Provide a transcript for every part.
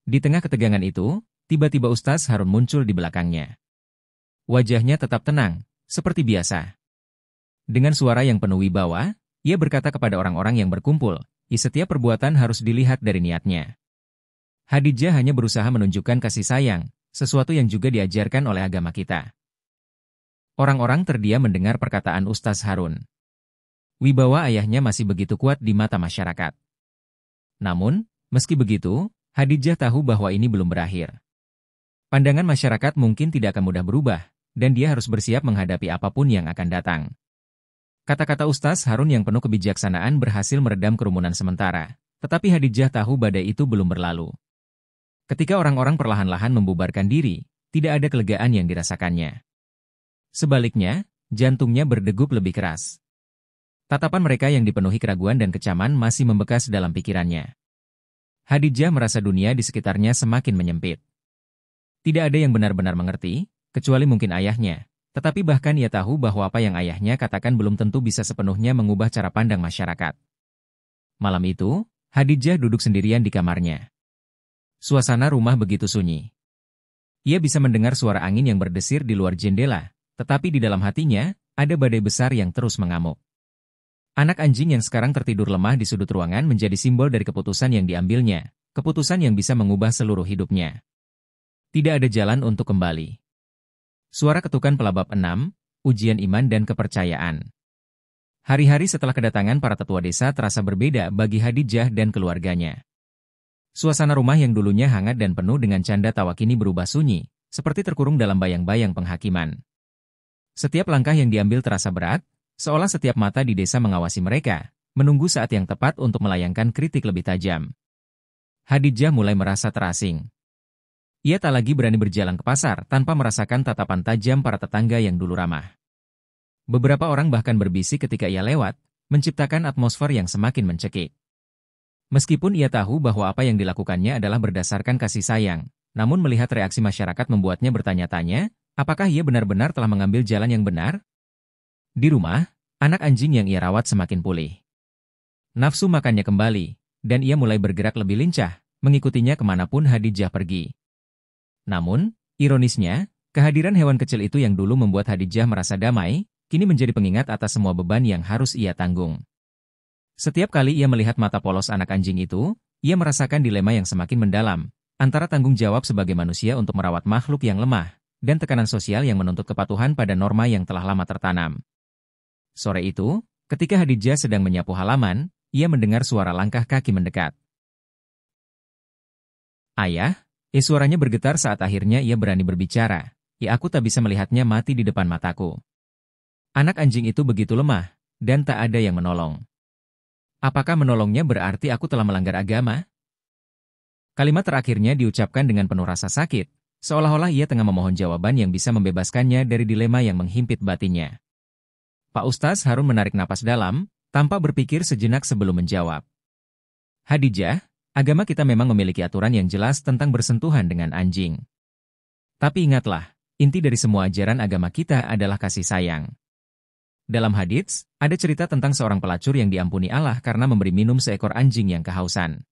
Di tengah ketegangan itu, tiba-tiba Ustaz Harun muncul di belakangnya. Wajahnya tetap tenang, seperti biasa. Dengan suara yang penuh wibawa, ia berkata kepada orang-orang yang berkumpul, setiap perbuatan harus dilihat dari niatnya. Khadijah hanya berusaha menunjukkan kasih sayang, sesuatu yang juga diajarkan oleh agama kita. Orang-orang terdiam mendengar perkataan Ustaz Harun. Wibawa ayahnya masih begitu kuat di mata masyarakat. Namun, meski begitu, Khadijah tahu bahwa ini belum berakhir. Pandangan masyarakat mungkin tidak akan mudah berubah, dan dia harus bersiap menghadapi apapun yang akan datang. Kata-kata Ustaz Harun yang penuh kebijaksanaan berhasil meredam kerumunan sementara, tetapi Khadijah tahu badai itu belum berlalu. Ketika orang-orang perlahan-lahan membubarkan diri, tidak ada kelegaan yang dirasakannya. Sebaliknya, jantungnya berdegup lebih keras. Tatapan mereka yang dipenuhi keraguan dan kecaman masih membekas dalam pikirannya. Khadijah merasa dunia di sekitarnya semakin menyempit. Tidak ada yang benar-benar mengerti, kecuali mungkin ayahnya. Tetapi bahkan ia tahu bahwa apa yang ayahnya katakan belum tentu bisa sepenuhnya mengubah cara pandang masyarakat. Malam itu, Khadijah duduk sendirian di kamarnya. Suasana rumah begitu sunyi. Ia bisa mendengar suara angin yang berdesir di luar jendela, tetapi di dalam hatinya, ada badai besar yang terus mengamuk. Anak anjing yang sekarang tertidur lemah di sudut ruangan menjadi simbol dari keputusan yang diambilnya, keputusan yang bisa mengubah seluruh hidupnya. Tidak ada jalan untuk kembali. Suara ketukan pelabab 6, ujian iman dan kepercayaan. Hari-hari setelah kedatangan para tetua desa terasa berbeda bagi Khadijah dan keluarganya. Suasana rumah yang dulunya hangat dan penuh dengan canda tawa kini berubah sunyi, seperti terkurung dalam bayang-bayang penghakiman. Setiap langkah yang diambil terasa berat, seolah setiap mata di desa mengawasi mereka, menunggu saat yang tepat untuk melayangkan kritik lebih tajam. Khadijah mulai merasa terasing. Ia tak lagi berani berjalan ke pasar tanpa merasakan tatapan tajam para tetangga yang dulu ramah. Beberapa orang bahkan berbisik ketika ia lewat, menciptakan atmosfer yang semakin mencekik. Meskipun ia tahu bahwa apa yang dilakukannya adalah berdasarkan kasih sayang, namun melihat reaksi masyarakat membuatnya bertanya-tanya, apakah ia benar-benar telah mengambil jalan yang benar? Di rumah, anak anjing yang ia rawat semakin pulih. Nafsu makannya kembali, dan ia mulai bergerak lebih lincah, mengikutinya kemanapun Khadijah pergi. Namun, ironisnya, kehadiran hewan kecil itu yang dulu membuat Khadijah merasa damai, kini menjadi pengingat atas semua beban yang harus ia tanggung. Setiap kali ia melihat mata polos anak anjing itu, ia merasakan dilema yang semakin mendalam, antara tanggung jawab sebagai manusia untuk merawat makhluk yang lemah, dan tekanan sosial yang menuntut kepatuhan pada norma yang telah lama tertanam. Sore itu, ketika Khadijah sedang menyapu halaman, ia mendengar suara langkah kaki mendekat. Ayah, suaranya bergetar saat akhirnya ia berani berbicara. Aku tak bisa melihatnya mati di depan mataku. Anak anjing itu begitu lemah, dan tak ada yang menolong. Apakah menolongnya berarti aku telah melanggar agama? Kalimat terakhirnya diucapkan dengan penuh rasa sakit, seolah-olah ia tengah memohon jawaban yang bisa membebaskannya dari dilema yang menghimpit batinnya. Pak Ustaz Harun menarik napas dalam, tanpa berpikir sejenak sebelum menjawab. Khadijah, agama kita memang memiliki aturan yang jelas tentang bersentuhan dengan anjing. Tapi ingatlah, inti dari semua ajaran agama kita adalah kasih sayang. Dalam hadits, ada cerita tentang seorang pelacur yang diampuni Allah karena memberi minum seekor anjing yang kehausan.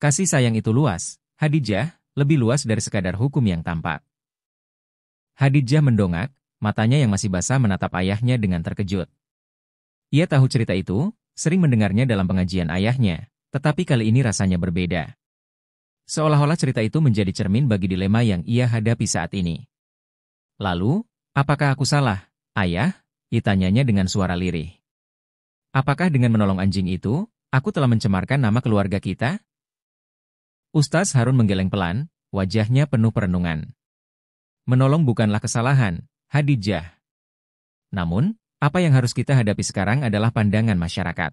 Kasih sayang itu luas, Khadijah, lebih luas dari sekadar hukum yang tampak. Khadijah mendongak, matanya yang masih basah menatap ayahnya dengan terkejut. Ia tahu cerita itu, sering mendengarnya dalam pengajian ayahnya, tetapi kali ini rasanya berbeda. Seolah-olah cerita itu menjadi cermin bagi dilema yang ia hadapi saat ini. Lalu, apakah aku salah, ayah? Tanyanya dengan suara lirih. Apakah dengan menolong anjing itu, aku telah mencemarkan nama keluarga kita? Ustaz Harun menggeleng pelan, wajahnya penuh perenungan. Menolong bukanlah kesalahan, Khadijah. Namun, apa yang harus kita hadapi sekarang adalah pandangan masyarakat.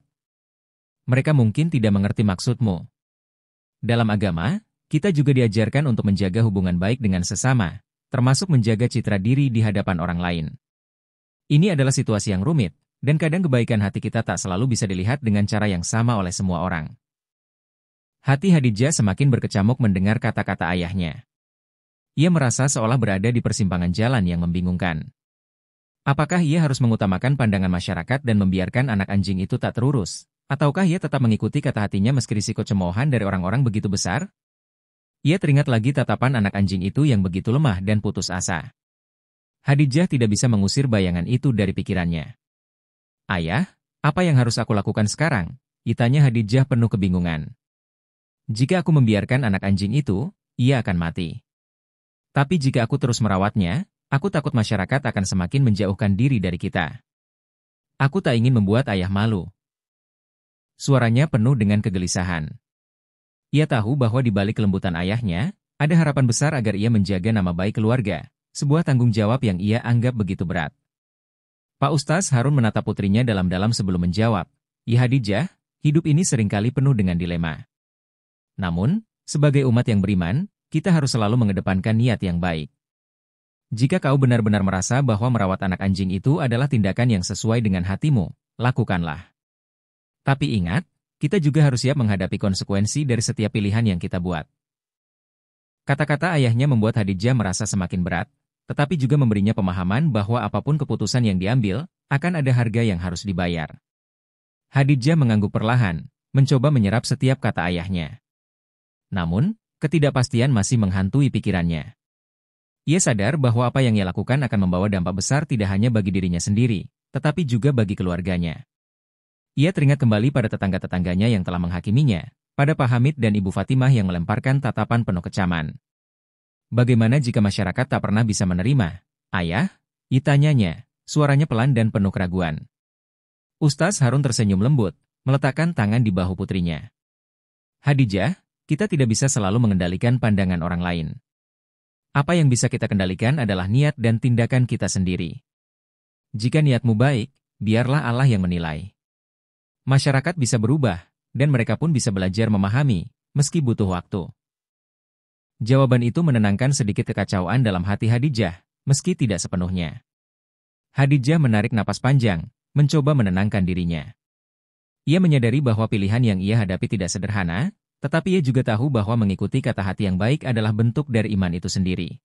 Mereka mungkin tidak mengerti maksudmu. Dalam agama, kita juga diajarkan untuk menjaga hubungan baik dengan sesama, termasuk menjaga citra diri di hadapan orang lain. Ini adalah situasi yang rumit, dan kadang kebaikan hati kita tak selalu bisa dilihat dengan cara yang sama oleh semua orang. Hati Khadijah semakin berkecamuk mendengar kata-kata ayahnya. Ia merasa seolah berada di persimpangan jalan yang membingungkan. Apakah ia harus mengutamakan pandangan masyarakat dan membiarkan anak anjing itu tak terurus? Ataukah ia tetap mengikuti kata hatinya meski risiko cemoohan dari orang-orang begitu besar? Ia teringat lagi tatapan anak anjing itu yang begitu lemah dan putus asa. Hadijah tidak bisa mengusir bayangan itu dari pikirannya. Ayah, apa yang harus aku lakukan sekarang? Tanya Hadijah penuh kebingungan. Jika aku membiarkan anak anjing itu, ia akan mati. Tapi jika aku terus merawatnya, aku takut masyarakat akan semakin menjauhkan diri dari kita. Aku tak ingin membuat ayah malu. Suaranya penuh dengan kegelisahan. Ia tahu bahwa di balik kelembutan ayahnya, ada harapan besar agar ia menjaga nama baik keluarga, sebuah tanggung jawab yang ia anggap begitu berat. Pak Ustaz Harun menatap putrinya dalam-dalam sebelum menjawab, "Ya Hadijah, hidup ini seringkali penuh dengan dilema. Namun, sebagai umat yang beriman, kita harus selalu mengedepankan niat yang baik. Jika kau benar-benar merasa bahwa merawat anak anjing itu adalah tindakan yang sesuai dengan hatimu, lakukanlah. Tapi ingat, kita juga harus siap menghadapi konsekuensi dari setiap pilihan yang kita buat." Kata-kata ayahnya membuat Hadijah merasa semakin berat, tetapi juga memberinya pemahaman bahwa apapun keputusan yang diambil, akan ada harga yang harus dibayar. Hadijah mengangguk perlahan, mencoba menyerap setiap kata ayahnya. Namun, ketidakpastian masih menghantui pikirannya. Ia sadar bahwa apa yang ia lakukan akan membawa dampak besar tidak hanya bagi dirinya sendiri, tetapi juga bagi keluarganya. Ia teringat kembali pada tetangga-tetangganya yang telah menghakiminya, pada Pak Hamid dan Ibu Fatimah yang melemparkan tatapan penuh kecaman. Bagaimana jika masyarakat tak pernah bisa menerima? Ayah? Tanyanya, suaranya pelan dan penuh keraguan. Ustaz Harun tersenyum lembut, meletakkan tangan di bahu putrinya. Hadijah, kita tidak bisa selalu mengendalikan pandangan orang lain. Apa yang bisa kita kendalikan adalah niat dan tindakan kita sendiri. Jika niatmu baik, biarlah Allah yang menilai. Masyarakat bisa berubah, dan mereka pun bisa belajar memahami, meski butuh waktu. Jawaban itu menenangkan sedikit kekacauan dalam hati Hadijah, meski tidak sepenuhnya. Hadijah menarik napas panjang, mencoba menenangkan dirinya. Ia menyadari bahwa pilihan yang ia hadapi tidak sederhana, tetapi ia juga tahu bahwa mengikuti kata hati yang baik adalah bentuk dari iman itu sendiri.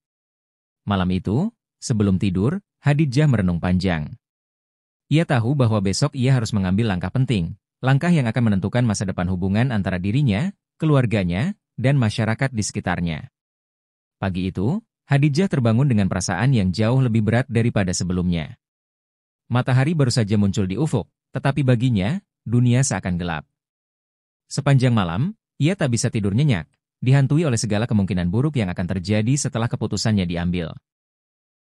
Malam itu, sebelum tidur, Hadijah merenung panjang. Ia tahu bahwa besok ia harus mengambil langkah penting, langkah yang akan menentukan masa depan hubungan antara dirinya, keluarganya, dan masyarakat di sekitarnya. Pagi itu, Hadijah terbangun dengan perasaan yang jauh lebih berat daripada sebelumnya. Matahari baru saja muncul di ufuk, tetapi baginya, dunia seakan gelap. Sepanjang malam, ia tak bisa tidur nyenyak, dihantui oleh segala kemungkinan buruk yang akan terjadi setelah keputusannya diambil.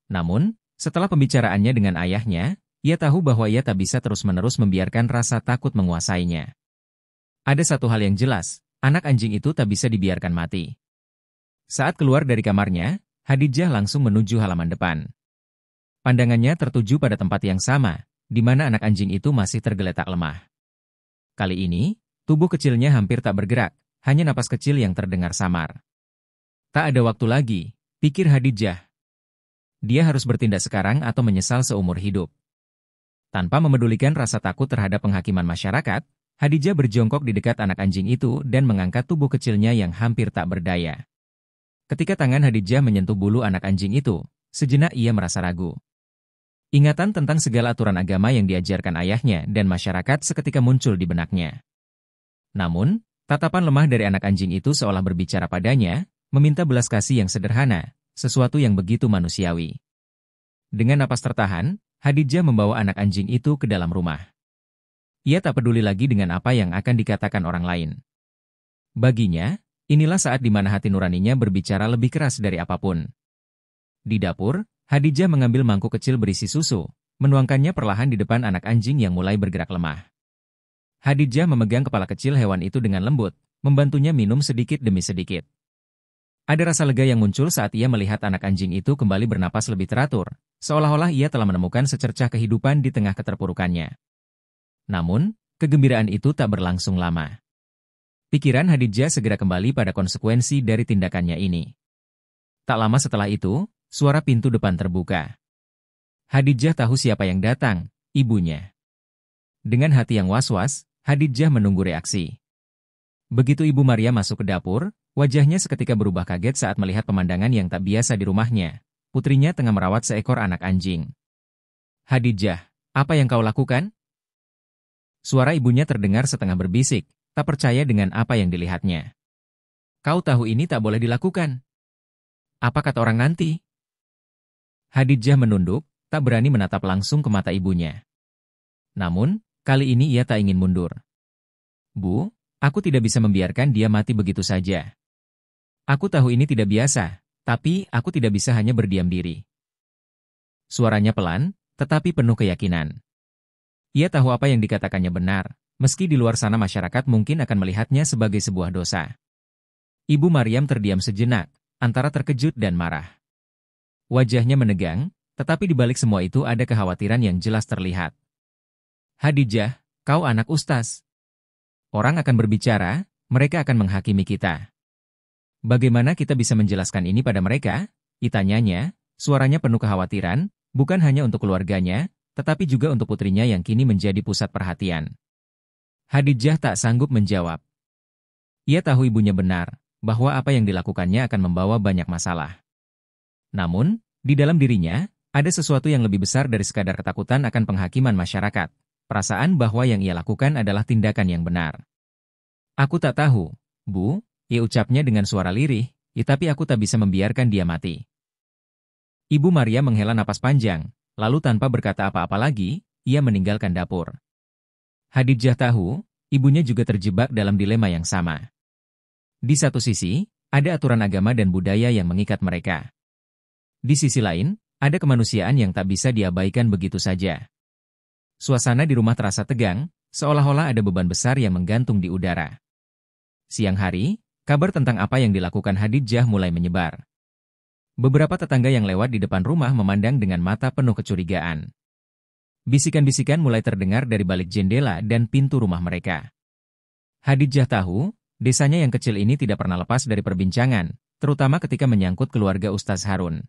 Namun, setelah pembicaraannya dengan ayahnya, ia tahu bahwa ia tak bisa terus-menerus membiarkan rasa takut menguasainya. Ada satu hal yang jelas, anak anjing itu tak bisa dibiarkan mati. Saat keluar dari kamarnya, Hadijah langsung menuju halaman depan. Pandangannya tertuju pada tempat yang sama, di mana anak anjing itu masih tergeletak lemah. Kali ini, tubuh kecilnya hampir tak bergerak, hanya napas kecil yang terdengar samar. Tak ada waktu lagi, pikir Hadijah. Dia harus bertindak sekarang atau menyesal seumur hidup. Tanpa memedulikan rasa takut terhadap penghakiman masyarakat, Hadijah berjongkok di dekat anak anjing itu dan mengangkat tubuh kecilnya yang hampir tak berdaya. Ketika tangan Hadijah menyentuh bulu anak anjing itu, sejenak ia merasa ragu. Ingatan tentang segala aturan agama yang diajarkan ayahnya dan masyarakat seketika muncul di benaknya. Namun, tatapan lemah dari anak anjing itu seolah berbicara padanya, meminta belas kasih yang sederhana, sesuatu yang begitu manusiawi. Dengan napas tertahan, Hadijah membawa anak anjing itu ke dalam rumah. Ia tak peduli lagi dengan apa yang akan dikatakan orang lain. Baginya, inilah saat di mana hati nuraninya berbicara lebih keras dari apapun. Di dapur, Hadijah mengambil mangkuk kecil berisi susu, menuangkannya perlahan di depan anak anjing yang mulai bergerak lemah. Hadijah memegang kepala kecil hewan itu dengan lembut, membantunya minum sedikit demi sedikit. Ada rasa lega yang muncul saat ia melihat anak anjing itu kembali bernapas lebih teratur, seolah-olah ia telah menemukan secercah kehidupan di tengah keterpurukannya. Namun, kegembiraan itu tak berlangsung lama. Pikiran Hadijah segera kembali pada konsekuensi dari tindakannya ini. Tak lama setelah itu, suara pintu depan terbuka. Hadijah tahu siapa yang datang, ibunya. Dengan hati yang was-was, Hadijah menunggu reaksi. Begitu Ibu Maria masuk ke dapur, wajahnya seketika berubah kaget saat melihat pemandangan yang tak biasa di rumahnya. Putrinya tengah merawat seekor anak anjing. Hadijah, apa yang kau lakukan? Suara ibunya terdengar setengah berbisik, tak percaya dengan apa yang dilihatnya. Kau tahu ini tak boleh dilakukan. Apa kata orang nanti? Khadijah menunduk, tak berani menatap langsung ke mata ibunya. Namun, kali ini ia tak ingin mundur. Bu, aku tidak bisa membiarkan dia mati begitu saja. Aku tahu ini tidak biasa, tapi aku tidak bisa hanya berdiam diri. Suaranya pelan, tetapi penuh keyakinan. Ia tahu apa yang dikatakannya benar, meski di luar sana masyarakat mungkin akan melihatnya sebagai sebuah dosa. Ibu Maryam terdiam sejenak, antara terkejut dan marah. Wajahnya menegang, tetapi di balik semua itu ada kekhawatiran yang jelas terlihat. Khadijah, kau anak ustaz. Orang akan berbicara, mereka akan menghakimi kita. Bagaimana kita bisa menjelaskan ini pada mereka? Ditanyanya, suaranya penuh kekhawatiran, bukan hanya untuk keluarganya, tetapi juga untuk putrinya yang kini menjadi pusat perhatian. Khadijah tak sanggup menjawab. Ia tahu ibunya benar, bahwa apa yang dilakukannya akan membawa banyak masalah. Namun, di dalam dirinya, ada sesuatu yang lebih besar dari sekadar ketakutan akan penghakiman masyarakat. Perasaan bahwa yang ia lakukan adalah tindakan yang benar. Aku tak tahu, Bu, ia ucapnya dengan suara lirih, tapi aku tak bisa membiarkan dia mati. Ibu Maria menghela napas panjang, lalu tanpa berkata apa-apa lagi, ia meninggalkan dapur. Khadijah tahu, ibunya juga terjebak dalam dilema yang sama. Di satu sisi, ada aturan agama dan budaya yang mengikat mereka. Di sisi lain, ada kemanusiaan yang tak bisa diabaikan begitu saja. Suasana di rumah terasa tegang, seolah-olah ada beban besar yang menggantung di udara. Siang hari, kabar tentang apa yang dilakukan Khadijah mulai menyebar. Beberapa tetangga yang lewat di depan rumah memandang dengan mata penuh kecurigaan. Bisikan-bisikan mulai terdengar dari balik jendela dan pintu rumah mereka. Khadijah tahu, desanya yang kecil ini tidak pernah lepas dari perbincangan, terutama ketika menyangkut keluarga Ustaz Harun.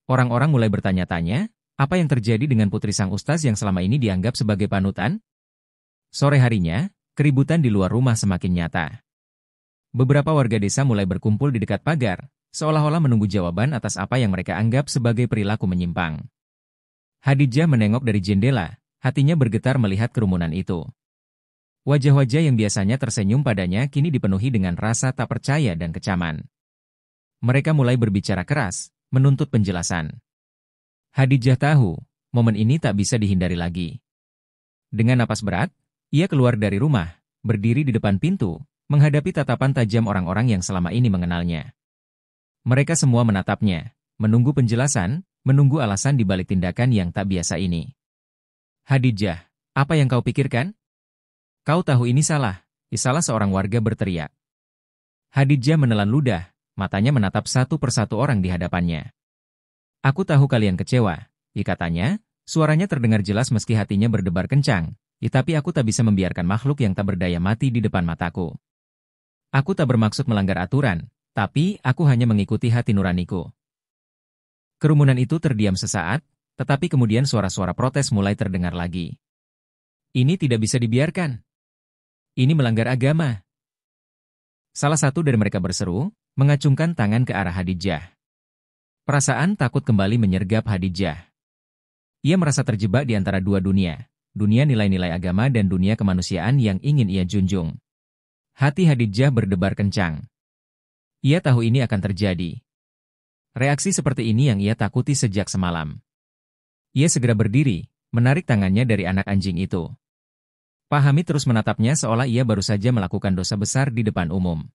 Orang-orang mulai bertanya-tanya, apa yang terjadi dengan putri sang ustaz yang selama ini dianggap sebagai panutan? Sore harinya, keributan di luar rumah semakin nyata. Beberapa warga desa mulai berkumpul di dekat pagar, seolah-olah menunggu jawaban atas apa yang mereka anggap sebagai perilaku menyimpang. Khadijah menengok dari jendela, hatinya bergetar melihat kerumunan itu. Wajah-wajah yang biasanya tersenyum padanya kini dipenuhi dengan rasa tak percaya dan kecaman. Mereka mulai berbicara keras, menuntut penjelasan. Khadijah tahu, momen ini tak bisa dihindari lagi. Dengan napas berat, ia keluar dari rumah, berdiri di depan pintu, menghadapi tatapan tajam orang-orang yang selama ini mengenalnya. Mereka semua menatapnya, menunggu penjelasan, menunggu alasan di balik tindakan yang tak biasa ini. Khadijah, apa yang kau pikirkan? Kau tahu ini salah, salah seorang warga berteriak. Khadijah menelan ludah, matanya menatap satu persatu orang di hadapannya. Aku tahu kalian kecewa, katanya, suaranya terdengar jelas meski hatinya berdebar kencang, tapi aku tak bisa membiarkan makhluk yang tak berdaya mati di depan mataku. Aku tak bermaksud melanggar aturan, tapi aku hanya mengikuti hati nuraniku. Kerumunan itu terdiam sesaat, tetapi kemudian suara-suara protes mulai terdengar lagi. Ini tidak bisa dibiarkan. Ini melanggar agama. Salah satu dari mereka berseru, mengacungkan tangan ke arah Khadijah. Perasaan takut kembali menyergap Khadijah. Ia merasa terjebak di antara dua dunia, dunia nilai-nilai agama dan dunia kemanusiaan yang ingin ia junjung. Hati Khadijah berdebar kencang. Ia tahu ini akan terjadi. Reaksi seperti ini yang ia takuti sejak semalam. Ia segera berdiri, menarik tangannya dari anak anjing itu. Pak Hamid terus menatapnya seolah ia baru saja melakukan dosa besar di depan umum.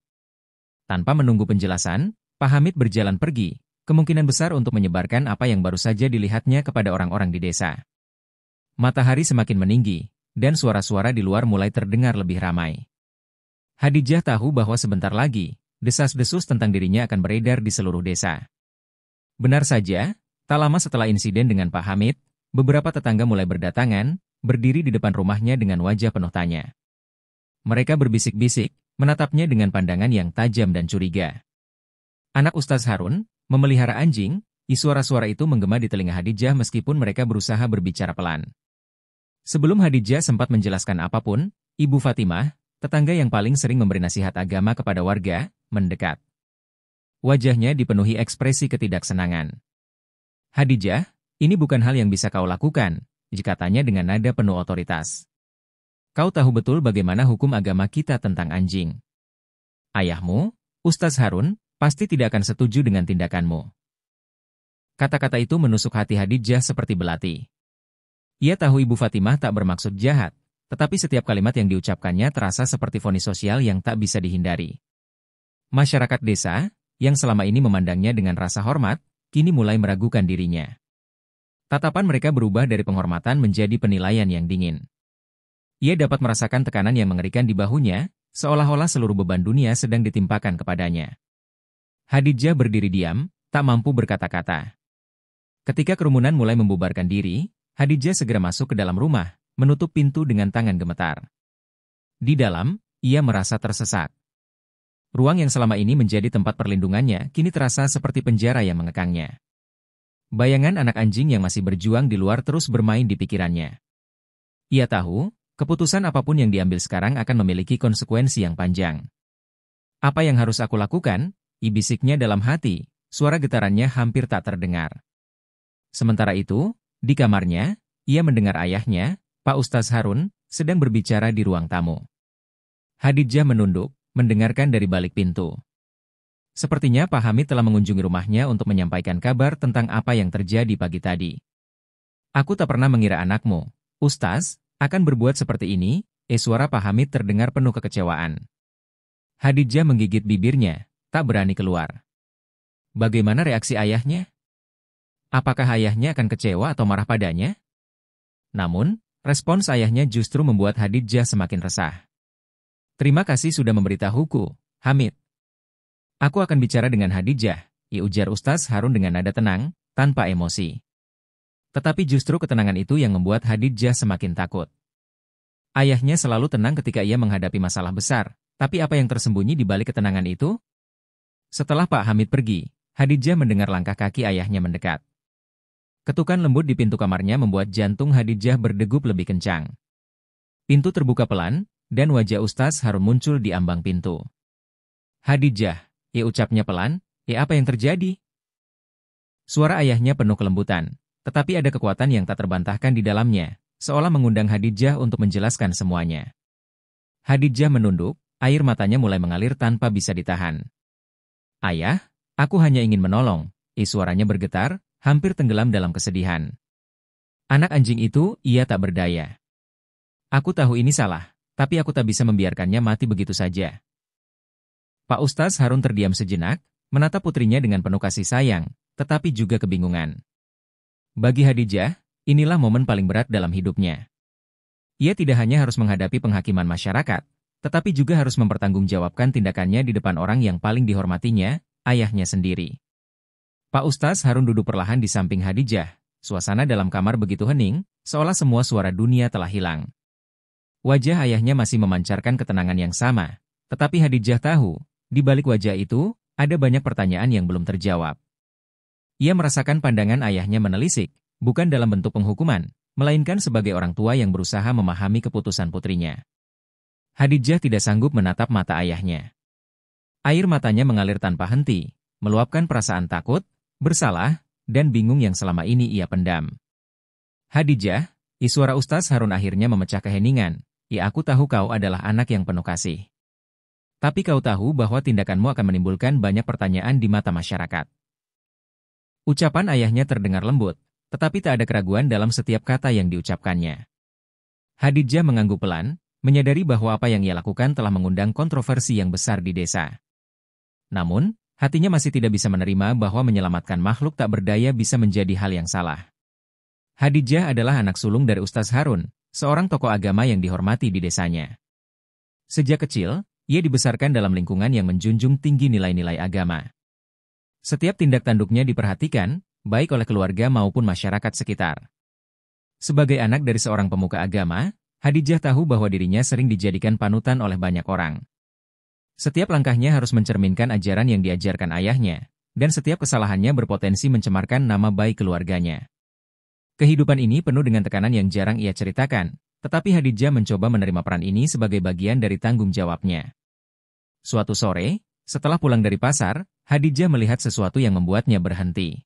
Tanpa menunggu penjelasan, Pak Hamid berjalan pergi, kemungkinan besar untuk menyebarkan apa yang baru saja dilihatnya kepada orang-orang di desa. Matahari semakin meninggi, dan suara-suara di luar mulai terdengar lebih ramai. Khadijah tahu bahwa sebentar lagi, desas-desus tentang dirinya akan beredar di seluruh desa. Benar saja, tak lama setelah insiden dengan Pak Hamid, beberapa tetangga mulai berdatangan, berdiri di depan rumahnya dengan wajah penuh tanya. Mereka berbisik-bisik, menatapnya dengan pandangan yang tajam dan curiga. Anak Ustaz Harun memelihara anjing, suara-suara itu menggema di telinga Khadijah meskipun mereka berusaha berbicara pelan. Sebelum Khadijah sempat menjelaskan apapun, Ibu Fatimah, tetangga yang paling sering memberi nasihat agama kepada warga, mendekat. Wajahnya dipenuhi ekspresi ketidaksenangan. Khadijah, ini bukan hal yang bisa kau lakukan, katanya dengan nada penuh otoritas. Kau tahu betul bagaimana hukum agama kita tentang anjing. Ayahmu, Ustaz Harun pasti tidak akan setuju dengan tindakanmu. Kata-kata itu menusuk hati Khadijah seperti belati. Ia tahu Ibu Fatimah tak bermaksud jahat, tetapi setiap kalimat yang diucapkannya terasa seperti vonis sosial yang tak bisa dihindari. Masyarakat desa, yang selama ini memandangnya dengan rasa hormat, kini mulai meragukan dirinya. Tatapan mereka berubah dari penghormatan menjadi penilaian yang dingin. Ia dapat merasakan tekanan yang mengerikan di bahunya, seolah-olah seluruh beban dunia sedang ditimpakan kepadanya. Khadijah berdiri diam, tak mampu berkata-kata. Ketika kerumunan mulai membubarkan diri, Khadijah segera masuk ke dalam rumah, menutup pintu dengan tangan gemetar. Di dalam, ia merasa tersesat. Ruang yang selama ini menjadi tempat perlindungannya kini terasa seperti penjara yang mengekangnya. Bayangan anak anjing yang masih berjuang di luar terus bermain di pikirannya. Ia tahu, keputusan apapun yang diambil sekarang akan memiliki konsekuensi yang panjang. Apa yang harus aku lakukan? Bisiknya dalam hati, suara getarannya hampir tak terdengar. Sementara itu, di kamarnya, ia mendengar ayahnya, Pak Ustaz Harun, sedang berbicara di ruang tamu. Khadijah menunduk, mendengarkan dari balik pintu. Sepertinya Pak Hamid telah mengunjungi rumahnya untuk menyampaikan kabar tentang apa yang terjadi pagi tadi. Aku tak pernah mengira anakmu, Ustaz, akan berbuat seperti ini. Suara Pak Hamid terdengar penuh kekecewaan. Khadijah menggigit bibirnya, tak berani keluar. Bagaimana reaksi ayahnya? Apakah ayahnya akan kecewa atau marah padanya? Namun, respons ayahnya justru membuat Khadijah semakin resah. Terima kasih sudah memberitahuku, Hamid. Aku akan bicara dengan Khadijah, ujar Ustaz Harun dengan nada tenang, tanpa emosi. Tetapi justru ketenangan itu yang membuat Khadijah semakin takut. Ayahnya selalu tenang ketika ia menghadapi masalah besar, tapi apa yang tersembunyi di balik ketenangan itu? Setelah Pak Hamid pergi, Khadijah mendengar langkah kaki ayahnya mendekat. Ketukan lembut di pintu kamarnya membuat jantung Khadijah berdegup lebih kencang. Pintu terbuka pelan, dan wajah Ustaz Harun muncul di ambang pintu. Khadijah, ucapnya pelan, apa yang terjadi? Suara ayahnya penuh kelembutan, tetapi ada kekuatan yang tak terbantahkan di dalamnya, seolah mengundang Khadijah untuk menjelaskan semuanya. Khadijah menunduk, air matanya mulai mengalir tanpa bisa ditahan. Ayah, aku hanya ingin menolong, suaranya bergetar, hampir tenggelam dalam kesedihan. Anak anjing itu, ia tak berdaya. Aku tahu ini salah, tapi aku tak bisa membiarkannya mati begitu saja. Pak Ustaz Harun terdiam sejenak, menatap putrinya dengan penuh kasih sayang, tetapi juga kebingungan. Bagi Khadijah, inilah momen paling berat dalam hidupnya. Ia tidak hanya harus menghadapi penghakiman masyarakat, tetapi juga harus mempertanggungjawabkan tindakannya di depan orang yang paling dihormatinya, ayahnya sendiri. Pak Ustaz Harun duduk perlahan di samping Khadijah, suasana dalam kamar begitu hening, seolah semua suara dunia telah hilang. Wajah ayahnya masih memancarkan ketenangan yang sama, tetapi Khadijah tahu, di balik wajah itu, ada banyak pertanyaan yang belum terjawab. Ia merasakan pandangan ayahnya menelisik, bukan dalam bentuk penghukuman, melainkan sebagai orang tua yang berusaha memahami keputusan putrinya. Khadijah tidak sanggup menatap mata ayahnya. Air matanya mengalir tanpa henti, meluapkan perasaan takut, bersalah, dan bingung yang selama ini ia pendam. Khadijah, suara Ustaz Harun akhirnya memecah keheningan, aku tahu kau adalah anak yang penuh kasih. Tapi kau tahu bahwa tindakanmu akan menimbulkan banyak pertanyaan di mata masyarakat. Ucapan ayahnya terdengar lembut, tetapi tak ada keraguan dalam setiap kata yang diucapkannya. Khadijah mengangguk pelan, menyadari bahwa apa yang ia lakukan telah mengundang kontroversi yang besar di desa. Namun, hatinya masih tidak bisa menerima bahwa menyelamatkan makhluk tak berdaya bisa menjadi hal yang salah. Khadijah adalah anak sulung dari Ustaz Harun, seorang tokoh agama yang dihormati di desanya. Sejak kecil, ia dibesarkan dalam lingkungan yang menjunjung tinggi nilai-nilai agama. Setiap tindak tanduknya diperhatikan, baik oleh keluarga maupun masyarakat sekitar. Sebagai anak dari seorang pemuka agama, Khadijah tahu bahwa dirinya sering dijadikan panutan oleh banyak orang. Setiap langkahnya harus mencerminkan ajaran yang diajarkan ayahnya, dan setiap kesalahannya berpotensi mencemarkan nama baik keluarganya. Kehidupan ini penuh dengan tekanan yang jarang ia ceritakan, tetapi Khadijah mencoba menerima peran ini sebagai bagian dari tanggung jawabnya. Suatu sore, setelah pulang dari pasar, Khadijah melihat sesuatu yang membuatnya berhenti.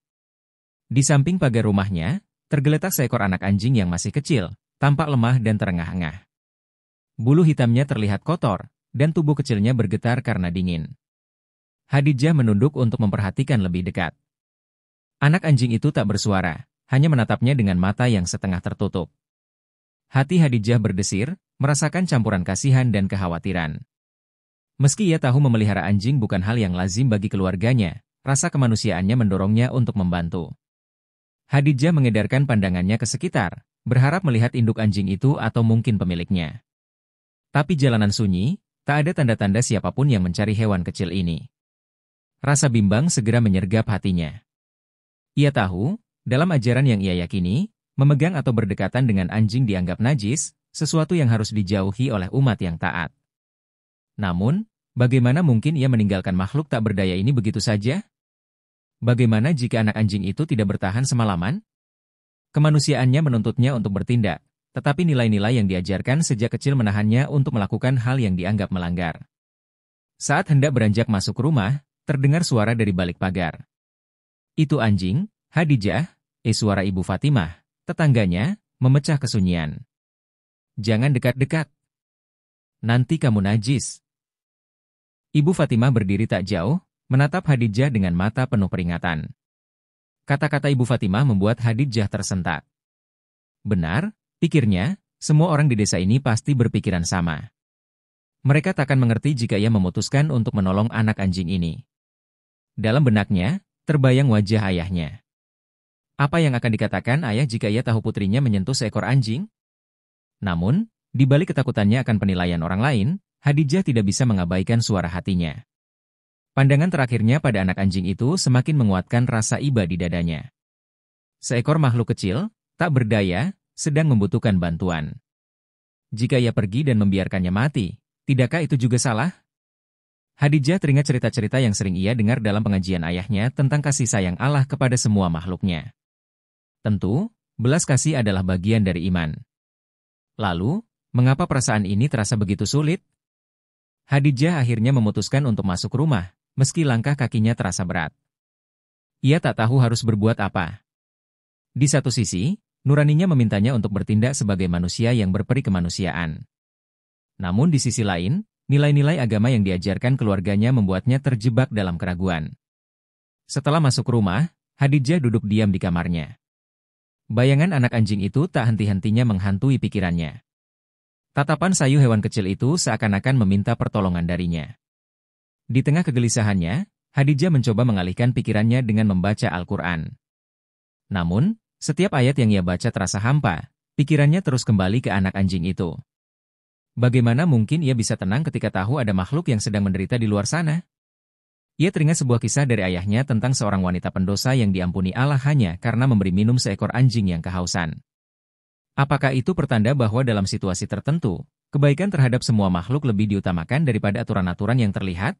Di samping pagar rumahnya, tergeletak seekor anak anjing yang masih kecil, tampak lemah dan terengah-engah. Bulu hitamnya terlihat kotor, dan tubuh kecilnya bergetar karena dingin. Hadijah menunduk untuk memperhatikan lebih dekat. Anak anjing itu tak bersuara, hanya menatapnya dengan mata yang setengah tertutup. Hati Hadijah berdesir, merasakan campuran kasihan dan kekhawatiran. Meski ia tahu memelihara anjing bukan hal yang lazim bagi keluarganya, rasa kemanusiaannya mendorongnya untuk membantu. Hadijah mengedarkan pandangannya ke sekitar, berharap melihat induk anjing itu atau mungkin pemiliknya. Tapi jalanan sunyi, tak ada tanda-tanda siapapun yang mencari hewan kecil ini. Rasa bimbang segera menyergap hatinya. Ia tahu, dalam ajaran yang ia yakini, memegang atau berdekatan dengan anjing dianggap najis, sesuatu yang harus dijauhi oleh umat yang taat. Namun, bagaimana mungkin ia meninggalkan makhluk tak berdaya ini begitu saja? Bagaimana jika anak anjing itu tidak bertahan semalaman? Kemanusiaannya menuntutnya untuk bertindak, tetapi nilai-nilai yang diajarkan sejak kecil menahannya untuk melakukan hal yang dianggap melanggar. Saat hendak beranjak masuk rumah, terdengar suara dari balik pagar. Itu anjing, Hadijah, suara Ibu Fatimah, tetangganya, memecah kesunyian. Jangan dekat-dekat. Nanti kamu najis. Ibu Fatimah berdiri tak jauh, menatap Hadijah dengan mata penuh peringatan. Kata-kata Ibu Fatimah membuat Hadijah tersentak. Benar, pikirnya, semua orang di desa ini pasti berpikiran sama. Mereka takkan mengerti jika ia memutuskan untuk menolong anak anjing ini. Dalam benaknya, terbayang wajah ayahnya. Apa yang akan dikatakan ayah jika ia tahu putrinya menyentuh seekor anjing? Namun, di balik ketakutannya akan penilaian orang lain, Hadijah tidak bisa mengabaikan suara hatinya. Pandangan terakhirnya pada anak anjing itu semakin menguatkan rasa iba di dadanya. Seekor makhluk kecil, tak berdaya, sedang membutuhkan bantuan. Jika ia pergi dan membiarkannya mati, tidakkah itu juga salah? Hadijah teringat cerita-cerita yang sering ia dengar dalam pengajian ayahnya tentang kasih sayang Allah kepada semua makhluknya. Tentu, belas kasih adalah bagian dari iman. Lalu, mengapa perasaan ini terasa begitu sulit? Hadijah akhirnya memutuskan untuk masuk rumah, meski langkah kakinya terasa berat. Ia tak tahu harus berbuat apa. Di satu sisi, nuraninya memintanya untuk bertindak sebagai manusia yang berperi kemanusiaan. Namun di sisi lain, nilai-nilai agama yang diajarkan keluarganya membuatnya terjebak dalam keraguan. Setelah masuk rumah, Hadijah duduk diam di kamarnya. Bayangan anak anjing itu tak henti-hentinya menghantui pikirannya. Tatapan sayu hewan kecil itu seakan-akan meminta pertolongan darinya. Di tengah kegelisahannya, Hadijah mencoba mengalihkan pikirannya dengan membaca Al-Quran. Namun, setiap ayat yang ia baca terasa hampa, pikirannya terus kembali ke anak anjing itu. Bagaimana mungkin ia bisa tenang ketika tahu ada makhluk yang sedang menderita di luar sana? Ia teringat sebuah kisah dari ayahnya tentang seorang wanita pendosa yang diampuni Allah hanya karena memberi minum seekor anjing yang kehausan. Apakah itu pertanda bahwa dalam situasi tertentu, kebaikan terhadap semua makhluk lebih diutamakan daripada aturan-aturan yang terlihat?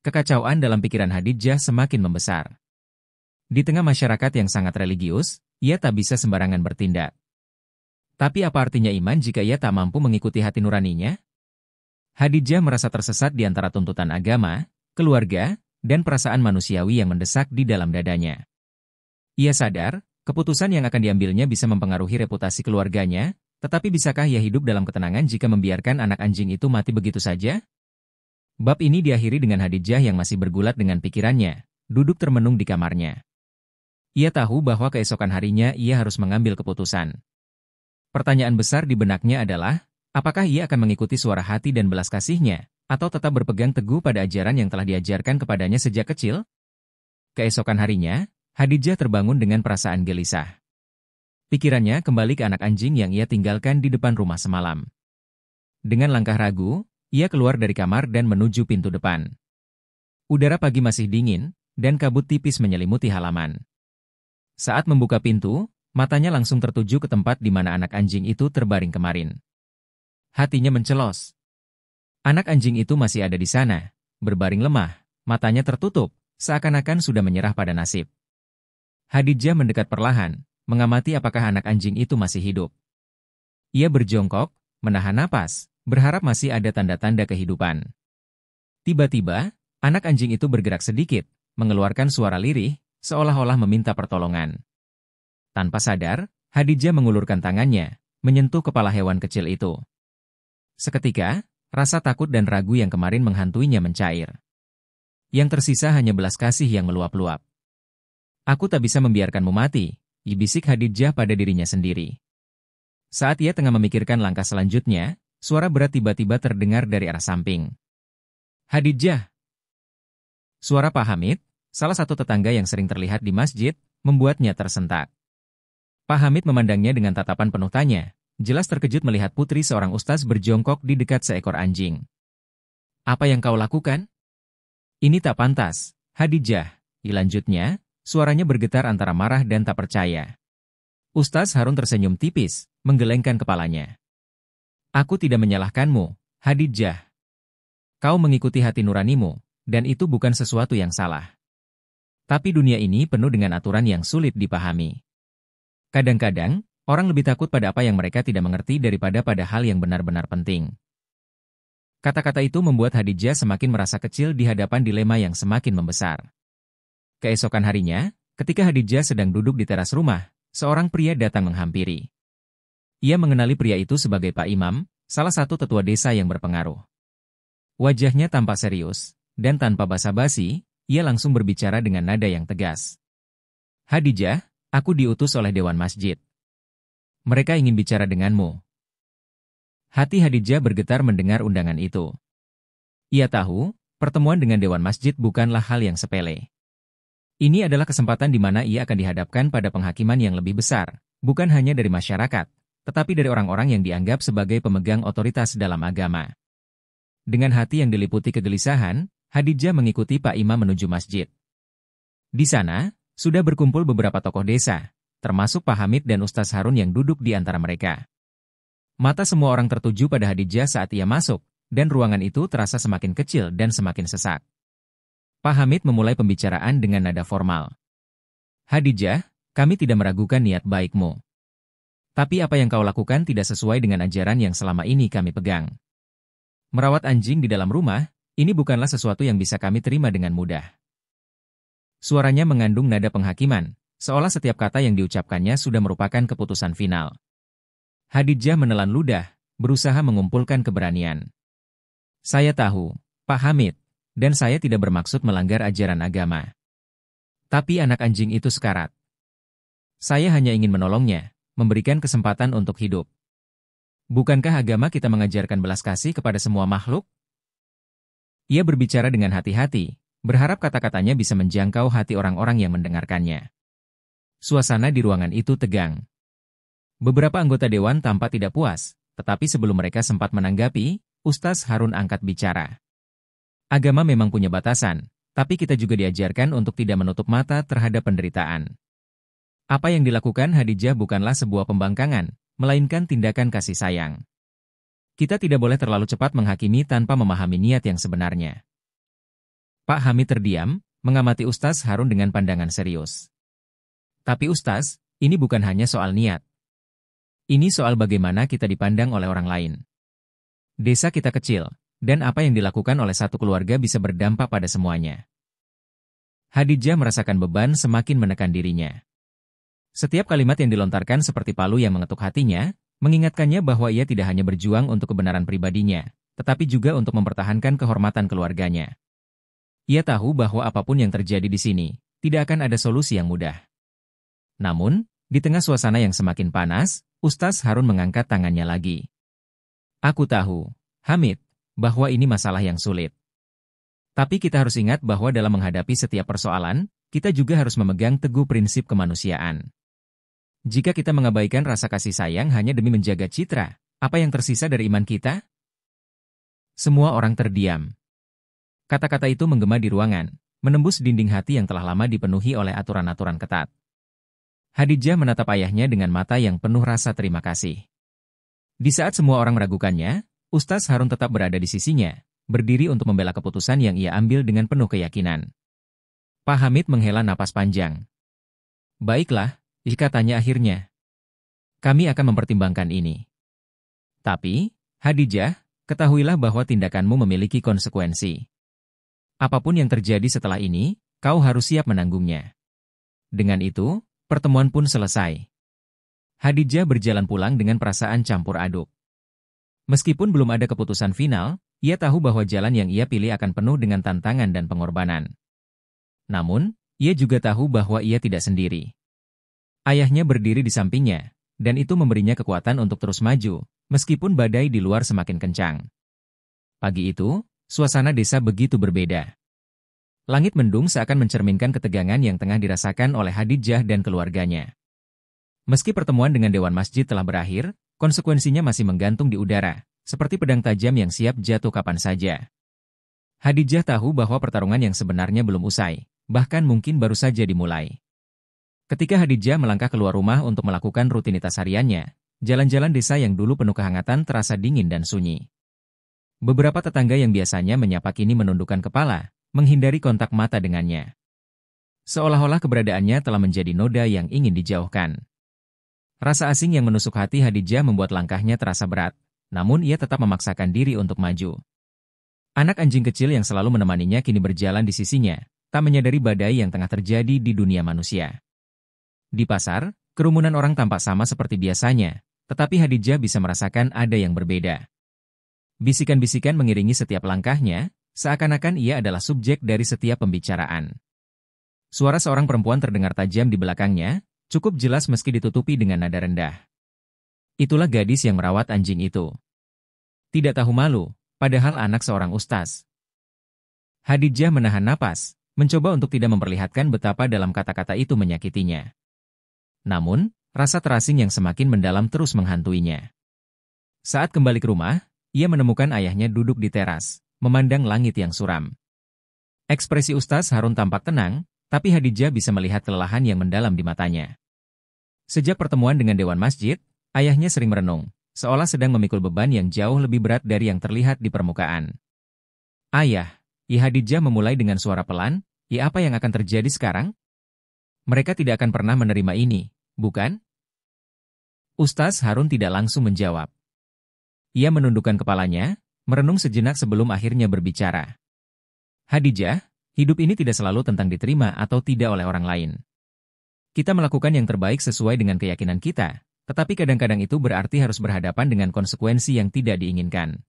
Kekacauan dalam pikiran Hadijah semakin membesar. Di tengah masyarakat yang sangat religius, ia tak bisa sembarangan bertindak. Tapi apa artinya iman jika ia tak mampu mengikuti hati nuraninya? Hadijah merasa tersesat di antara tuntutan agama, keluarga, dan perasaan manusiawi yang mendesak di dalam dadanya. Ia sadar, keputusan yang akan diambilnya bisa mempengaruhi reputasi keluarganya, tetapi bisakah ia hidup dalam ketenangan jika membiarkan anak anjing itu mati begitu saja? Bab ini diakhiri dengan Hadijah yang masih bergulat dengan pikirannya, duduk termenung di kamarnya. Ia tahu bahwa keesokan harinya ia harus mengambil keputusan. Pertanyaan besar di benaknya adalah, apakah ia akan mengikuti suara hati dan belas kasihnya, atau tetap berpegang teguh pada ajaran yang telah diajarkan kepadanya sejak kecil? Keesokan harinya, Hadijah terbangun dengan perasaan gelisah. Pikirannya kembali ke anak anjing yang ia tinggalkan di depan rumah semalam. Dengan langkah ragu, ia keluar dari kamar dan menuju pintu depan. Udara pagi masih dingin, dan kabut tipis menyelimuti halaman. Saat membuka pintu, matanya langsung tertuju ke tempat di mana anak anjing itu terbaring kemarin. Hatinya mencelos. Anak anjing itu masih ada di sana, berbaring lemah, matanya tertutup, seakan-akan sudah menyerah pada nasib. Hadijah mendekat perlahan, mengamati apakah anak anjing itu masih hidup. Ia berjongkok, menahan napas, berharap masih ada tanda-tanda kehidupan. Tiba-tiba, anak anjing itu bergerak sedikit, mengeluarkan suara lirih, seolah-olah meminta pertolongan. Tanpa sadar, Hadijah mengulurkan tangannya, menyentuh kepala hewan kecil itu. Seketika, rasa takut dan ragu yang kemarin menghantuinya mencair. Yang tersisa hanya belas kasih yang meluap-luap. Aku tak bisa membiarkanmu mati, bisik Khadijah pada dirinya sendiri. Saat ia tengah memikirkan langkah selanjutnya, suara berat tiba-tiba terdengar dari arah samping. Khadijah! Suara Pak Hamid, salah satu tetangga yang sering terlihat di masjid, membuatnya tersentak. Pak Hamid memandangnya dengan tatapan penuh tanya, jelas terkejut melihat putri seorang ustaz berjongkok di dekat seekor anjing. Apa yang kau lakukan? Ini tak pantas, Khadijah. Lanjutnya, suaranya bergetar antara marah dan tak percaya. Ustaz Harun tersenyum tipis, menggelengkan kepalanya. Aku tidak menyalahkanmu, Khadijah. Kau mengikuti hati nuranimu, dan itu bukan sesuatu yang salah. Tapi dunia ini penuh dengan aturan yang sulit dipahami. Kadang-kadang, orang lebih takut pada apa yang mereka tidak mengerti daripada pada hal yang benar-benar penting. Kata-kata itu membuat Khadijah semakin merasa kecil di hadapan dilema yang semakin membesar. Keesokan harinya, ketika Khadijah sedang duduk di teras rumah, seorang pria datang menghampiri. Ia mengenali pria itu sebagai Pak Imam, salah satu tetua desa yang berpengaruh. Wajahnya tampak serius, dan tanpa basa-basi, ia langsung berbicara dengan nada yang tegas. Khadijah, aku diutus oleh Dewan Masjid. Mereka ingin bicara denganmu. Hati Khadijah bergetar mendengar undangan itu. Ia tahu, pertemuan dengan Dewan Masjid bukanlah hal yang sepele. Ini adalah kesempatan di mana ia akan dihadapkan pada penghakiman yang lebih besar, bukan hanya dari masyarakat, tetapi dari orang-orang yang dianggap sebagai pemegang otoritas dalam agama. Dengan hati yang diliputi kegelisahan, Khadijah mengikuti Pak Imam menuju masjid. Di sana, sudah berkumpul beberapa tokoh desa, termasuk Pak Hamid dan Ustaz Harun yang duduk di antara mereka. Mata semua orang tertuju pada Khadijah saat ia masuk, dan ruangan itu terasa semakin kecil dan semakin sesak. Pak Hamid memulai pembicaraan dengan nada formal. Khadijah, kami tidak meragukan niat baikmu. Tapi apa yang kau lakukan tidak sesuai dengan ajaran yang selama ini kami pegang. Merawat anjing di dalam rumah, ini bukanlah sesuatu yang bisa kami terima dengan mudah. Suaranya mengandung nada penghakiman, seolah setiap kata yang diucapkannya sudah merupakan keputusan final. Khadijah menelan ludah, berusaha mengumpulkan keberanian. Saya tahu, Pak Hamid, dan saya tidak bermaksud melanggar ajaran agama. Tapi anak anjing itu sekarat. Saya hanya ingin menolongnya, memberikan kesempatan untuk hidup. Bukankah agama kita mengajarkan belas kasih kepada semua makhluk? Ia berbicara dengan hati-hati, berharap kata-katanya bisa menjangkau hati orang-orang yang mendengarkannya. Suasana di ruangan itu tegang. Beberapa anggota dewan tampak tidak puas, tetapi sebelum mereka sempat menanggapi, Ustaz Harun angkat bicara. Agama memang punya batasan, tapi kita juga diajarkan untuk tidak menutup mata terhadap penderitaan. Apa yang dilakukan Khadijah bukanlah sebuah pembangkangan, melainkan tindakan kasih sayang. Kita tidak boleh terlalu cepat menghakimi tanpa memahami niat yang sebenarnya. Pak Hamid terdiam, mengamati Ustaz Harun dengan pandangan serius. Tapi Ustaz, ini bukan hanya soal niat. Ini soal bagaimana kita dipandang oleh orang lain. Desa kita kecil, dan apa yang dilakukan oleh satu keluarga bisa berdampak pada semuanya. Khadijah merasakan beban semakin menekan dirinya. Setiap kalimat yang dilontarkan seperti palu yang mengetuk hatinya, mengingatkannya bahwa ia tidak hanya berjuang untuk kebenaran pribadinya, tetapi juga untuk mempertahankan kehormatan keluarganya. Ia tahu bahwa apapun yang terjadi di sini, tidak akan ada solusi yang mudah. Namun, di tengah suasana yang semakin panas, Ustaz Harun mengangkat tangannya lagi. Aku tahu, Hamid, bahwa ini masalah yang sulit. Tapi kita harus ingat bahwa dalam menghadapi setiap persoalan, kita juga harus memegang teguh prinsip kemanusiaan. Jika kita mengabaikan rasa kasih sayang hanya demi menjaga citra, apa yang tersisa dari iman kita? Semua orang terdiam. Kata-kata itu menggema di ruangan, menembus dinding hati yang telah lama dipenuhi oleh aturan-aturan ketat. Khadijah menatap ayahnya dengan mata yang penuh rasa terima kasih. Di saat semua orang meragukannya, Ustaz Harun tetap berada di sisinya, berdiri untuk membela keputusan yang ia ambil dengan penuh keyakinan. Pak Hamid menghela napas panjang. Baiklah, katanya akhirnya. Kami akan mempertimbangkan ini. Tapi, Khadijah, ketahuilah bahwa tindakanmu memiliki konsekuensi. Apapun yang terjadi setelah ini, kau harus siap menanggungnya. Dengan itu, pertemuan pun selesai. Khadijah berjalan pulang dengan perasaan campur aduk. Meskipun belum ada keputusan final, ia tahu bahwa jalan yang ia pilih akan penuh dengan tantangan dan pengorbanan. Namun, ia juga tahu bahwa ia tidak sendiri. Ayahnya berdiri di sampingnya, dan itu memberinya kekuatan untuk terus maju, meskipun badai di luar semakin kencang. Pagi itu, suasana desa begitu berbeda. Langit mendung seakan mencerminkan ketegangan yang tengah dirasakan oleh Khadijah dan keluarganya. Meski pertemuan dengan Dewan Masjid telah berakhir, konsekuensinya masih menggantung di udara, seperti pedang tajam yang siap jatuh kapan saja. Khadijah tahu bahwa pertarungan yang sebenarnya belum usai, bahkan mungkin baru saja dimulai. Ketika Khadijah melangkah keluar rumah untuk melakukan rutinitas hariannya, jalan-jalan desa yang dulu penuh kehangatan terasa dingin dan sunyi. Beberapa tetangga yang biasanya menyapa kini menundukkan kepala, menghindari kontak mata dengannya. Seolah-olah keberadaannya telah menjadi noda yang ingin dijauhkan. Rasa asing yang menusuk hati Khadijah membuat langkahnya terasa berat, namun ia tetap memaksakan diri untuk maju. Anak anjing kecil yang selalu menemaninya kini berjalan di sisinya, tak menyadari badai yang tengah terjadi di dunia manusia. Di pasar, kerumunan orang tampak sama seperti biasanya, tetapi Khadijah bisa merasakan ada yang berbeda. Bisikan-bisikan mengiringi setiap langkahnya, seakan-akan ia adalah subjek dari setiap pembicaraan. Suara seorang perempuan terdengar tajam di belakangnya, cukup jelas meski ditutupi dengan nada rendah. Itulah gadis yang merawat anjing itu. Tidak tahu malu, padahal anak seorang ustaz. Khadijah menahan napas, mencoba untuk tidak memperlihatkan betapa dalam kata-kata itu menyakitinya. Namun, rasa terasing yang semakin mendalam terus menghantuinya. Saat kembali ke rumah, ia menemukan ayahnya duduk di teras, memandang langit yang suram. Ekspresi Ustaz Harun tampak tenang, tapi Khadijah bisa melihat kelelahan yang mendalam di matanya. Sejak pertemuan dengan Dewan Masjid, ayahnya sering merenung, seolah sedang memikul beban yang jauh lebih berat dari yang terlihat di permukaan. Ayah, Khadijah memulai dengan suara pelan, apa yang akan terjadi sekarang? Mereka tidak akan pernah menerima ini, bukan? Ustaz Harun tidak langsung menjawab. Ia menundukkan kepalanya, merenung sejenak sebelum akhirnya berbicara. Khadijah, hidup ini tidak selalu tentang diterima atau tidak oleh orang lain. Kita melakukan yang terbaik sesuai dengan keyakinan kita, tetapi kadang-kadang itu berarti harus berhadapan dengan konsekuensi yang tidak diinginkan.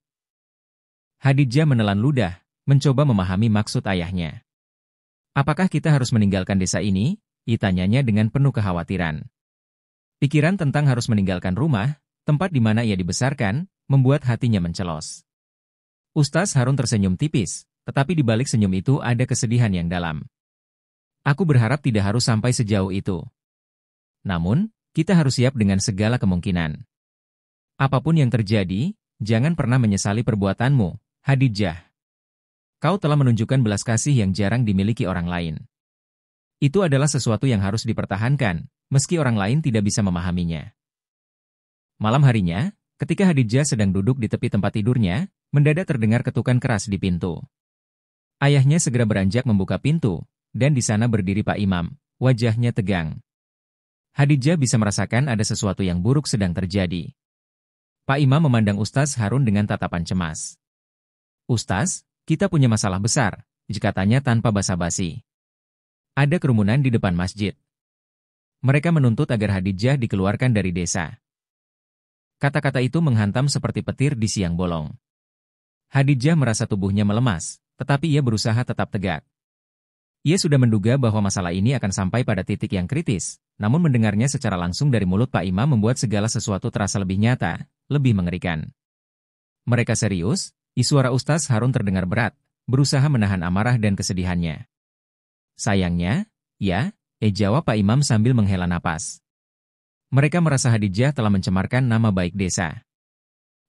Khadijah menelan ludah, mencoba memahami maksud ayahnya. Apakah kita harus meninggalkan desa ini? Tanyanya dengan penuh kekhawatiran. Pikiran tentang harus meninggalkan rumah, tempat di mana ia dibesarkan, membuat hatinya mencelos. Ustaz Harun tersenyum tipis, tetapi di balik senyum itu ada kesedihan yang dalam. Aku berharap tidak harus sampai sejauh itu. Namun, kita harus siap dengan segala kemungkinan. Apapun yang terjadi, jangan pernah menyesali perbuatanmu, Khadijah. Kau telah menunjukkan belas kasih yang jarang dimiliki orang lain. Itu adalah sesuatu yang harus dipertahankan, meski orang lain tidak bisa memahaminya. Malam harinya, ketika Khadijah sedang duduk di tepi tempat tidurnya, mendadak terdengar ketukan keras di pintu. Ayahnya segera beranjak membuka pintu, dan di sana berdiri Pak Imam, wajahnya tegang. Khadijah bisa merasakan ada sesuatu yang buruk sedang terjadi. Pak Imam memandang Ustaz Harun dengan tatapan cemas. Ustaz, kita punya masalah besar, katanya tanpa basa-basi. Ada kerumunan di depan masjid. Mereka menuntut agar Khadijah dikeluarkan dari desa. Kata-kata itu menghantam seperti petir di siang bolong. Khadijah merasa tubuhnya melemas, tetapi ia berusaha tetap tegak. Ia sudah menduga bahwa masalah ini akan sampai pada titik yang kritis, namun mendengarnya secara langsung dari mulut Pak Imam membuat segala sesuatu terasa lebih nyata, lebih mengerikan. Mereka serius? Suara Ustaz Harun terdengar berat, berusaha menahan amarah dan kesedihannya. Sayangnya, ya, jawab Pak Imam sambil menghela napas. Mereka merasa Khadijah telah mencemarkan nama baik desa.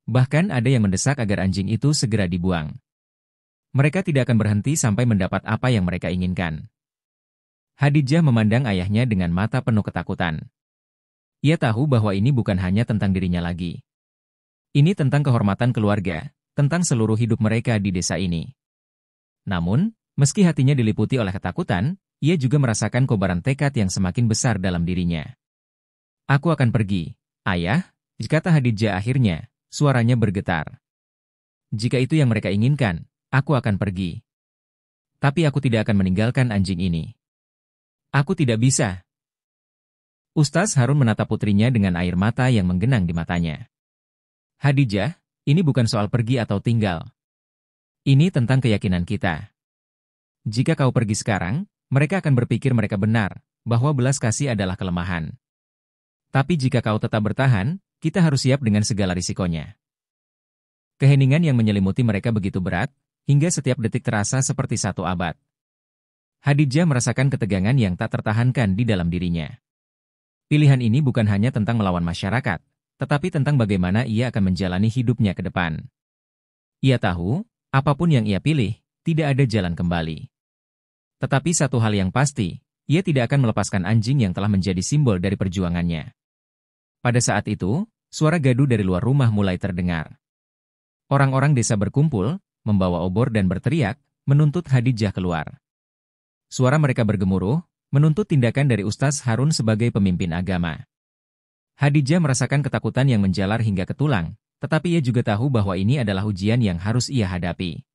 Bahkan ada yang mendesak agar anjing itu segera dibuang. Mereka tidak akan berhenti sampai mendapat apa yang mereka inginkan. Khadijah memandang ayahnya dengan mata penuh ketakutan. Ia tahu bahwa ini bukan hanya tentang dirinya lagi. Ini tentang kehormatan keluarga, tentang seluruh hidup mereka di desa ini. Namun, meski hatinya diliputi oleh ketakutan, ia juga merasakan kobaran tekad yang semakin besar dalam dirinya. Aku akan pergi, ayah, kata Khadijah akhirnya, suaranya bergetar. Jika itu yang mereka inginkan, aku akan pergi. Tapi aku tidak akan meninggalkan anjing ini. Aku tidak bisa. Ustaz Harun menatap putrinya dengan air mata yang menggenang di matanya. Khadijah, ini bukan soal pergi atau tinggal. Ini tentang keyakinan kita. Jika kau pergi sekarang, mereka akan berpikir mereka benar, bahwa belas kasih adalah kelemahan. Tapi jika kau tetap bertahan, kita harus siap dengan segala risikonya. Keheningan yang menyelimuti mereka begitu berat, hingga setiap detik terasa seperti satu abad. Khadijah merasakan ketegangan yang tak tertahankan di dalam dirinya. Pilihan ini bukan hanya tentang melawan masyarakat, tetapi tentang bagaimana ia akan menjalani hidupnya ke depan. Ia tahu, apapun yang ia pilih, tidak ada jalan kembali. Tetapi satu hal yang pasti, ia tidak akan melepaskan anjing yang telah menjadi simbol dari perjuangannya. Pada saat itu, suara gaduh dari luar rumah mulai terdengar. Orang-orang desa berkumpul, membawa obor dan berteriak, menuntut Khadijah keluar. Suara mereka bergemuruh, menuntut tindakan dari Ustaz Harun sebagai pemimpin agama. Khadijah merasakan ketakutan yang menjalar hingga ke tulang, tetapi ia juga tahu bahwa ini adalah ujian yang harus ia hadapi.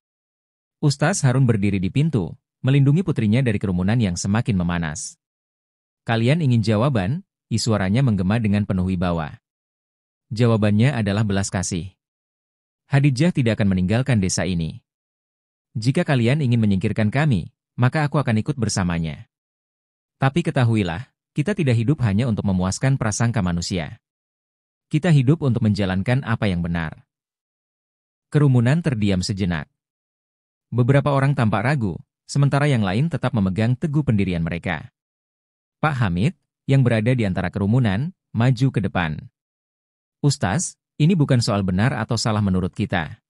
Ustaz Harun berdiri di pintu, melindungi putrinya dari kerumunan yang semakin memanas. Kalian ingin jawaban? Suaranya menggema dengan penuh wibawa. Jawabannya adalah belas kasih. Khadijah tidak akan meninggalkan desa ini. Jika kalian ingin menyingkirkan kami, maka aku akan ikut bersamanya. Tapi ketahuilah, kita tidak hidup hanya untuk memuaskan prasangka manusia. Kita hidup untuk menjalankan apa yang benar. Kerumunan terdiam sejenak. Beberapa orang tampak ragu, sementara yang lain tetap memegang teguh pendirian mereka. Pak Hamid, yang berada di antara kerumunan, maju ke depan. Ustaz, ini bukan soal benar atau salah menurut kita.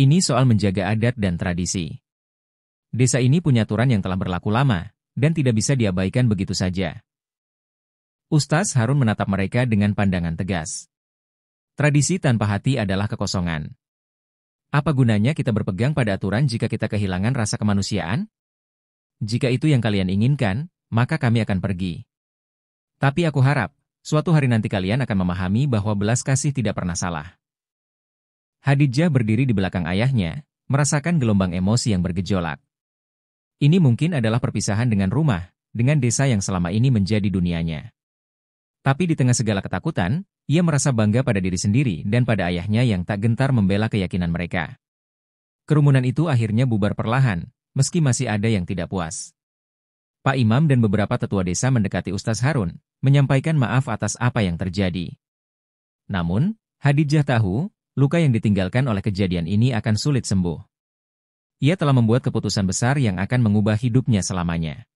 Ini soal menjaga adat dan tradisi. Desa ini punya aturan yang telah berlaku lama, dan tidak bisa diabaikan begitu saja. Ustaz Harun menatap mereka dengan pandangan tegas. Tradisi tanpa hati adalah kekosongan. Apa gunanya kita berpegang pada aturan jika kita kehilangan rasa kemanusiaan? Jika itu yang kalian inginkan, maka kami akan pergi. Tapi aku harap, suatu hari nanti kalian akan memahami bahwa belas kasih tidak pernah salah. Khadijah berdiri di belakang ayahnya, merasakan gelombang emosi yang bergejolak. Ini mungkin adalah perpisahan dengan rumah, dengan desa yang selama ini menjadi dunianya. Tapi di tengah segala ketakutan, ia merasa bangga pada diri sendiri dan pada ayahnya yang tak gentar membela keyakinan mereka. Kerumunan itu akhirnya bubar perlahan, meski masih ada yang tidak puas. Pak Imam dan beberapa tetua desa mendekati Ustaz Harun, menyampaikan maaf atas apa yang terjadi. Namun, Khadijah tahu, luka yang ditinggalkan oleh kejadian ini akan sulit sembuh. Ia telah membuat keputusan besar yang akan mengubah hidupnya selamanya.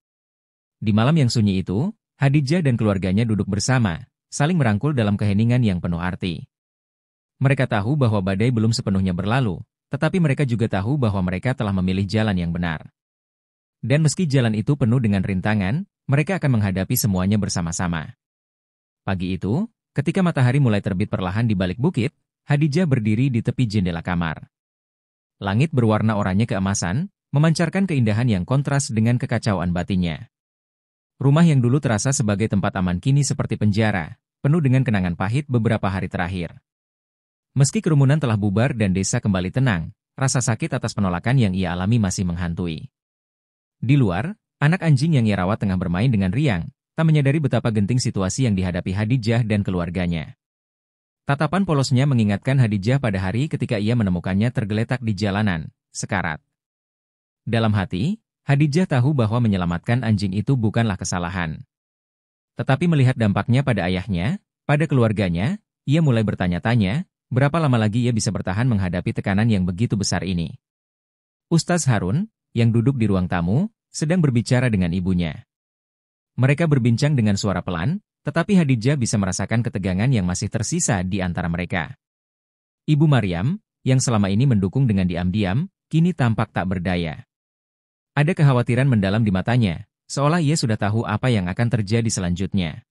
Di malam yang sunyi itu, Khadijah dan keluarganya duduk bersama, saling merangkul dalam keheningan yang penuh arti. Mereka tahu bahwa badai belum sepenuhnya berlalu, tetapi mereka juga tahu bahwa mereka telah memilih jalan yang benar. Dan meski jalan itu penuh dengan rintangan, mereka akan menghadapi semuanya bersama-sama. Pagi itu, ketika matahari mulai terbit perlahan di balik bukit, Khadijah berdiri di tepi jendela kamar. Langit berwarna oranye keemasan, memancarkan keindahan yang kontras dengan kekacauan batinnya. Rumah yang dulu terasa sebagai tempat aman kini seperti penjara, penuh dengan kenangan pahit beberapa hari terakhir. Meski kerumunan telah bubar dan desa kembali tenang, rasa sakit atas penolakan yang ia alami masih menghantui. Di luar, anak anjing yang ia rawat tengah bermain dengan riang, tak menyadari betapa genting situasi yang dihadapi Khadijah dan keluarganya. Tatapan polosnya mengingatkan Khadijah pada hari ketika ia menemukannya tergeletak di jalanan, sekarat. Dalam hati, Khadijah tahu bahwa menyelamatkan anjing itu bukanlah kesalahan. Tetapi melihat dampaknya pada ayahnya, pada keluarganya, ia mulai bertanya-tanya, berapa lama lagi ia bisa bertahan menghadapi tekanan yang begitu besar ini. Ustaz Harun, yang duduk di ruang tamu, sedang berbicara dengan ibunya. Mereka berbincang dengan suara pelan, tetapi Khadijah bisa merasakan ketegangan yang masih tersisa di antara mereka. Ibu Maryam, yang selama ini mendukung dengan diam-diam, kini tampak tak berdaya. Ada kekhawatiran mendalam di matanya, seolah ia sudah tahu apa yang akan terjadi selanjutnya.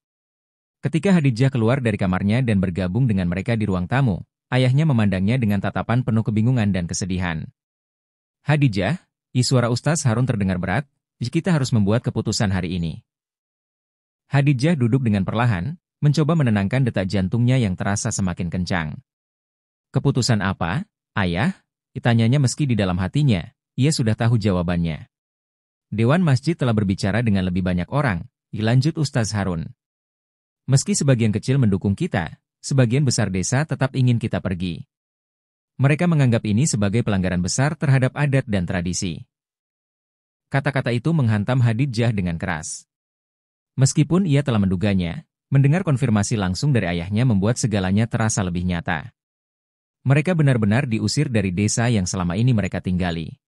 Ketika Khadijah keluar dari kamarnya dan bergabung dengan mereka di ruang tamu, ayahnya memandangnya dengan tatapan penuh kebingungan dan kesedihan. Khadijah, suara Ustaz Harun terdengar berat, kita harus membuat keputusan hari ini. Khadijah duduk dengan perlahan, mencoba menenangkan detak jantungnya yang terasa semakin kencang. Keputusan apa, ayah? Tanyanya meski di dalam hatinya, ia sudah tahu jawabannya. Dewan Masjid telah berbicara dengan lebih banyak orang, dilanjut Ustaz Harun. Meski sebagian kecil mendukung kita, sebagian besar desa tetap ingin kita pergi. Mereka menganggap ini sebagai pelanggaran besar terhadap adat dan tradisi. Kata-kata itu menghantam Khadijah dengan keras. Meskipun ia telah menduganya, mendengar konfirmasi langsung dari ayahnya membuat segalanya terasa lebih nyata. Mereka benar-benar diusir dari desa yang selama ini mereka tinggali.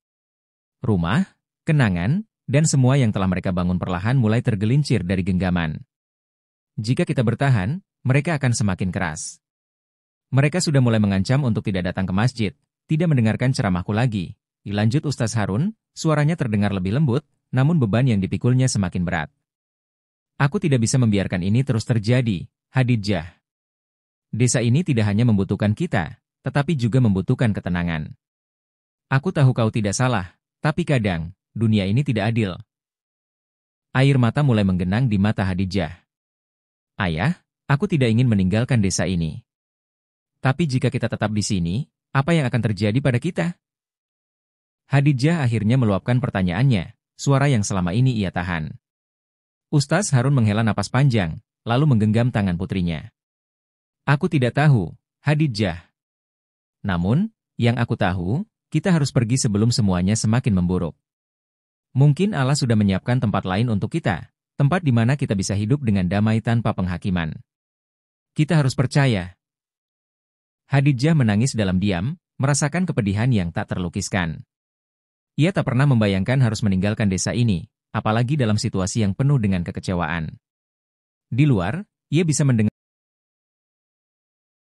Rumah, kenangan, dan semua yang telah mereka bangun perlahan mulai tergelincir dari genggaman. Jika kita bertahan, mereka akan semakin keras. Mereka sudah mulai mengancam untuk tidak datang ke masjid, tidak mendengarkan ceramahku lagi. Dilanjut Ustaz Harun, suaranya terdengar lebih lembut, namun beban yang dipikulnya semakin berat. Aku tidak bisa membiarkan ini terus terjadi, Khadijah. Desa ini tidak hanya membutuhkan kita, tetapi juga membutuhkan ketenangan. Aku tahu kau tidak salah, tapi kadang, dunia ini tidak adil. Air mata mulai menggenang di mata Khadijah. Ayah, aku tidak ingin meninggalkan desa ini. Tapi jika kita tetap di sini, apa yang akan terjadi pada kita? Khadijah akhirnya meluapkan pertanyaannya, suara yang selama ini ia tahan. Ustaz Harun menghela napas panjang, lalu menggenggam tangan putrinya. Aku tidak tahu, Khadijah. Namun, yang aku tahu, kita harus pergi sebelum semuanya semakin memburuk. Mungkin Allah sudah menyiapkan tempat lain untuk kita, tempat di mana kita bisa hidup dengan damai tanpa penghakiman. Kita harus percaya. Khadijah menangis dalam diam, merasakan kepedihan yang tak terlukiskan. Ia tak pernah membayangkan harus meninggalkan desa ini, apalagi dalam situasi yang penuh dengan kekecewaan. Di luar, ia bisa mendengar